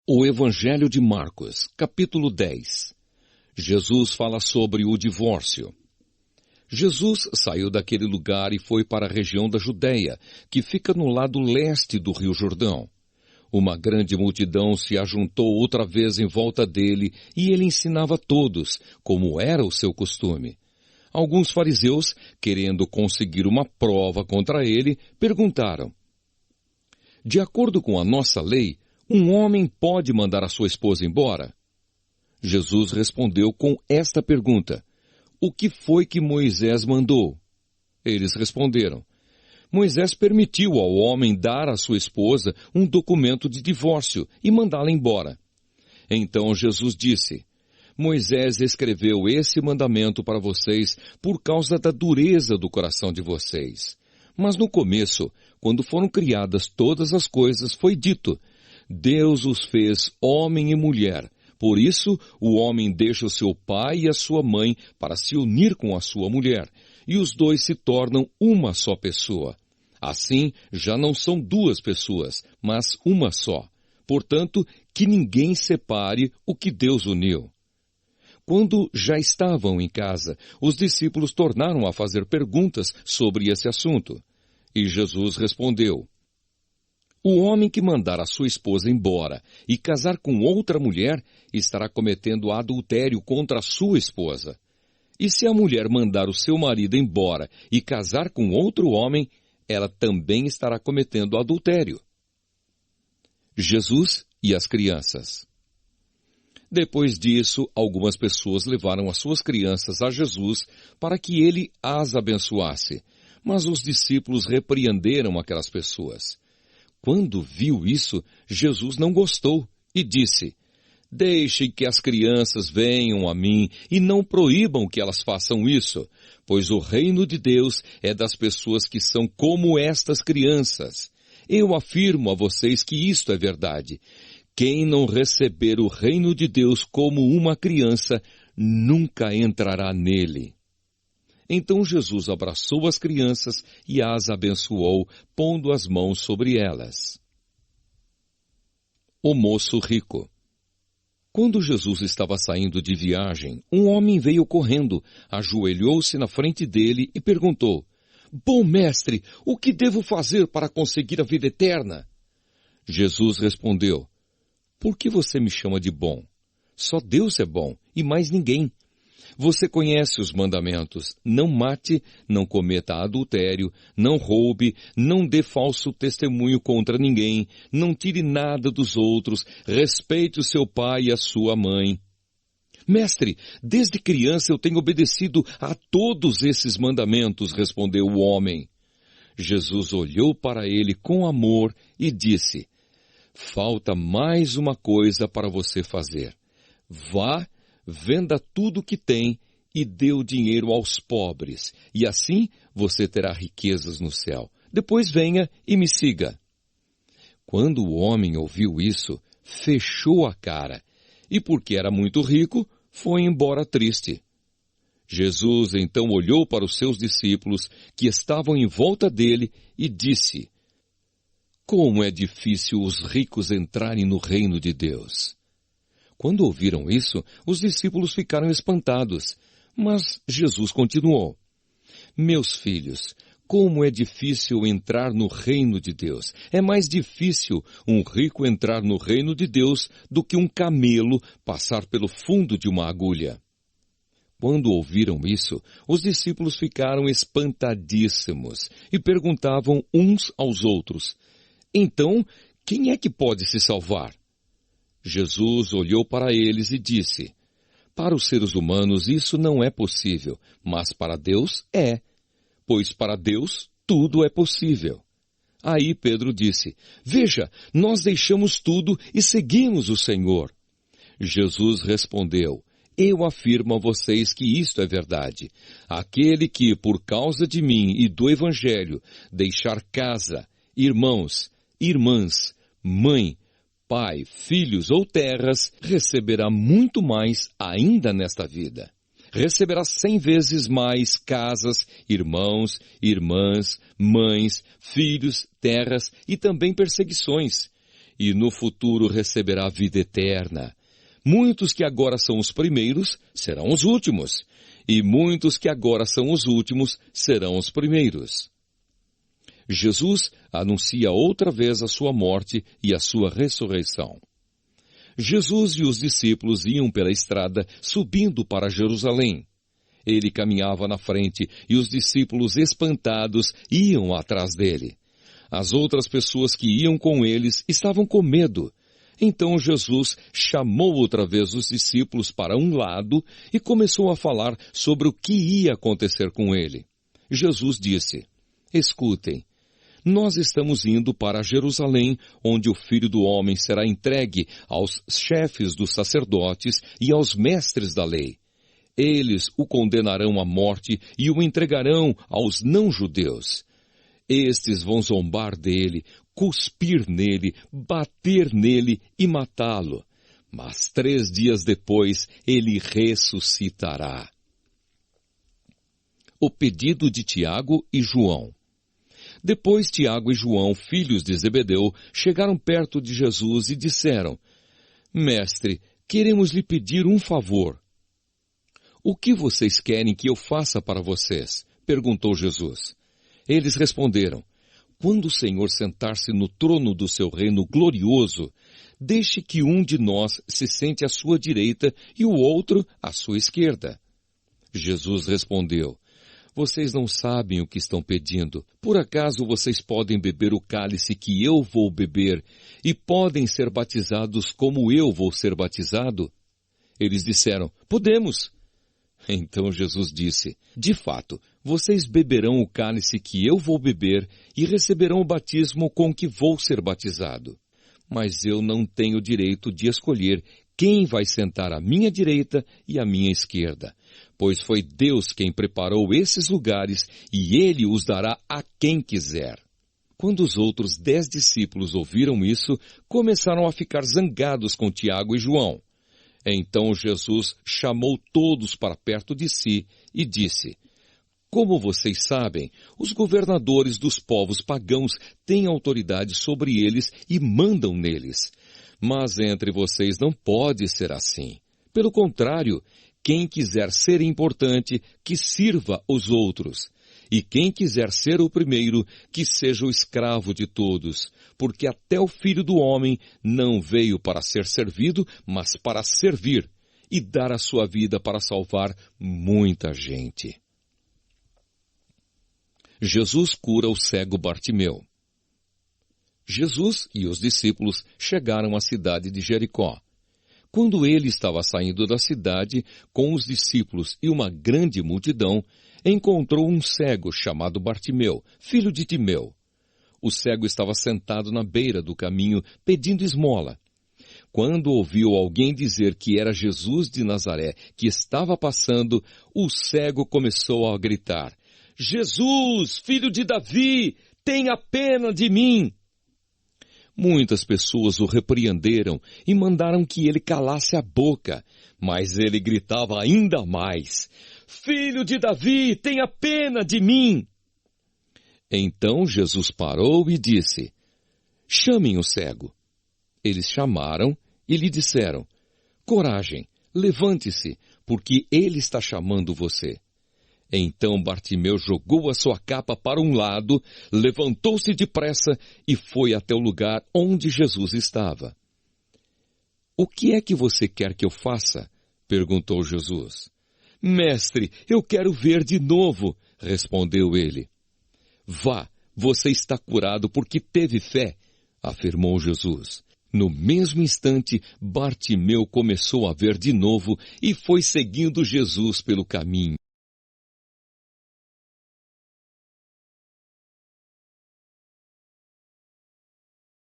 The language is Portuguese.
O Evangelho de Marcos, capítulo 10. Jesus fala sobre o divórcio. Jesus saiu daquele lugar e foi para a região da Judéia, que fica no lado leste do Rio Jordão. Uma grande multidão se ajuntou outra vez em volta dele e ele ensinava a todos, como era o seu costume. Alguns fariseus, querendo conseguir uma prova contra ele, perguntaram: de acordo com a nossa lei, um homem pode mandar a sua esposa embora? Jesus respondeu com esta pergunta: o que foi que Moisés mandou? Eles responderam: Moisés permitiu ao homem dar à sua esposa um documento de divórcio e mandá-la embora. Então Jesus disse: Moisés escreveu esse mandamento para vocês por causa da dureza do coração de vocês. Mas no começo, quando foram criadas todas as coisas, foi dito: Deus os fez homem e mulher. Por isso, o homem deixa o seu pai e a sua mãe para se unir com a sua mulher, e os dois se tornam uma só pessoa. Assim, já não são duas pessoas, mas uma só. Portanto, que ninguém separe o que Deus uniu. Quando já estavam em casa, os discípulos tornaram a fazer perguntas sobre esse assunto. E Jesus respondeu: o homem que mandar a sua esposa embora e casar com outra mulher estará cometendo adultério contra a sua esposa. E se a mulher mandar o seu marido embora e casar com outro homem, ela também estará cometendo adultério. Jesus e as crianças. Depois disso, algumas pessoas levaram as suas crianças a Jesus para que ele as abençoasse. Mas os discípulos repreenderam aquelas pessoas. Quando viu isso, Jesus não gostou e disse: deixe que as crianças venham a mim e não proíbam que elas façam isso, pois o reino de Deus é das pessoas que são como estas crianças. Eu afirmo a vocês que isto é verdade. Quem não receber o reino de Deus como uma criança, nunca entrará nele. Então Jesus abraçou as crianças e as abençoou, pondo as mãos sobre elas. O moço rico. Quando Jesus estava saindo de viagem, um homem veio correndo, ajoelhou-se na frente dele e perguntou: bom mestre, o que devo fazer para conseguir a vida eterna? Jesus respondeu: por que você me chama de bom? Só Deus é bom e mais ninguém. Você conhece os mandamentos: não mate, não cometa adultério, não roube, não dê falso testemunho contra ninguém, não tire nada dos outros, respeite o seu pai e a sua mãe. Mestre, desde criança eu tenho obedecido a todos esses mandamentos, respondeu o homem. Jesus olhou para ele com amor e disse: falta mais uma coisa para você fazer. Vá, venda tudo o que tem e dê o dinheiro aos pobres, e assim você terá riquezas no céu. Depois venha e me siga. Quando o homem ouviu isso, fechou a cara, e porque era muito rico, foi embora triste. Jesus então olhou para os seus discípulos, que estavam em volta dele, e disse: como é difícil os ricos entrarem no reino de Deus. Quando ouviram isso, os discípulos ficaram espantados, mas Jesus continuou: meus filhos, como é difícil entrar no reino de Deus. É mais difícil um rico entrar no reino de Deus do que um camelo passar pelo fundo de uma agulha. Quando ouviram isso, os discípulos ficaram espantadíssimos e perguntavam uns aos outros: então, quem é que pode se salvar? Jesus olhou para eles e disse: para os seres humanos isso não é possível, mas para Deus é, pois para Deus tudo é possível. Aí Pedro disse: veja, nós deixamos tudo e seguimos o Senhor. Jesus respondeu: eu afirmo a vocês que isto é verdade. Aquele que, por causa de mim e do Evangelho, deixar casa, irmãos, irmãs, mãe, pai, filhos ou terras, receberá muito mais ainda nesta vida. Receberá 100 vezes mais casas, irmãos, irmãs, mães, filhos, terras e também perseguições. e no futuro receberá vida eterna. Muitos que agora são os primeiros serão os últimos, e muitos que agora são os últimos serão os primeiros. Jesus anuncia outra vez a sua morte e a sua ressurreição. Jesus e os discípulos iam pela estrada subindo para Jerusalém. Ele caminhava na frente e os discípulos, espantados, iam atrás dele. As outras pessoas que iam com eles estavam com medo. Então Jesus chamou outra vez os discípulos para um lado e começou a falar sobre o que ia acontecer com ele. Jesus disse: escutem, nós estamos indo para Jerusalém, onde o Filho do Homem será entregue aos chefes dos sacerdotes e aos mestres da lei. Eles o condenarão à morte e o entregarão aos não-judeus. Estes vão zombar dele, cuspir nele, bater nele e matá-lo. Mas 3 dias depois ele ressuscitará. O pedido de Tiago e João. Depois Tiago e João, filhos de Zebedeu, chegaram perto de Jesus e disseram: Mestre, queremos lhe pedir um favor. O que vocês querem que eu faça para vocês? Perguntou Jesus. Eles responderam: quando o Senhor sentar-se no trono do seu reino glorioso, deixe que um de nós se sente à sua direita e o outro à sua esquerda. Jesus respondeu: vocês não sabem o que estão pedindo. Por acaso vocês podem beber o cálice que eu vou beber e podem ser batizados como eu vou ser batizado? Eles disseram: podemos. Então Jesus disse: de fato, vocês beberão o cálice que eu vou beber e receberão o batismo com que vou ser batizado. Mas eu não tenho direito de escolher quem vai sentar à minha direita e à minha esquerda, pois foi Deus quem preparou esses lugares e Ele os dará a quem quiser. Quando os outros 10 discípulos ouviram isso, começaram a ficar zangados com Tiago e João. Então Jesus chamou todos para perto de si e disse: como vocês sabem, os governadores dos povos pagãos têm autoridade sobre eles e mandam neles. Mas entre vocês não pode ser assim. Pelo contrário, quem quiser ser importante, que sirva os outros. E quem quiser ser o primeiro, que seja o escravo de todos. Porque até o Filho do Homem não veio para ser servido, mas para servir e dar a sua vida para salvar muita gente. Jesus cura o cego Bartimeu. Jesus e os discípulos chegaram à cidade de Jericó. Quando ele estava saindo da cidade, com os discípulos e uma grande multidão, encontrou um cego chamado Bartimeu, filho de Timeu. O cego estava sentado na beira do caminho, pedindo esmola. Quando ouviu alguém dizer que era Jesus de Nazaré que estava passando, o cego começou a gritar: Jesus, filho de Davi, tenha pena de mim! Muitas pessoas o repreenderam e mandaram que ele calasse a boca, mas ele gritava ainda mais: Filho de Davi, tenha pena de mim! Então Jesus parou e disse: chamem o cego. Eles chamaram e lhe disseram: coragem, levante-se, porque ele está chamando você. Então Bartimeu jogou a sua capa para um lado, levantou-se depressa e foi até o lugar onde Jesus estava. O que é que você quer que eu faça? Perguntou Jesus. Mestre, eu quero ver de novo, respondeu ele. Vá, você está curado porque teve fé, afirmou Jesus. No mesmo instante, Bartimeu começou a ver de novo e foi seguindo Jesus pelo caminho.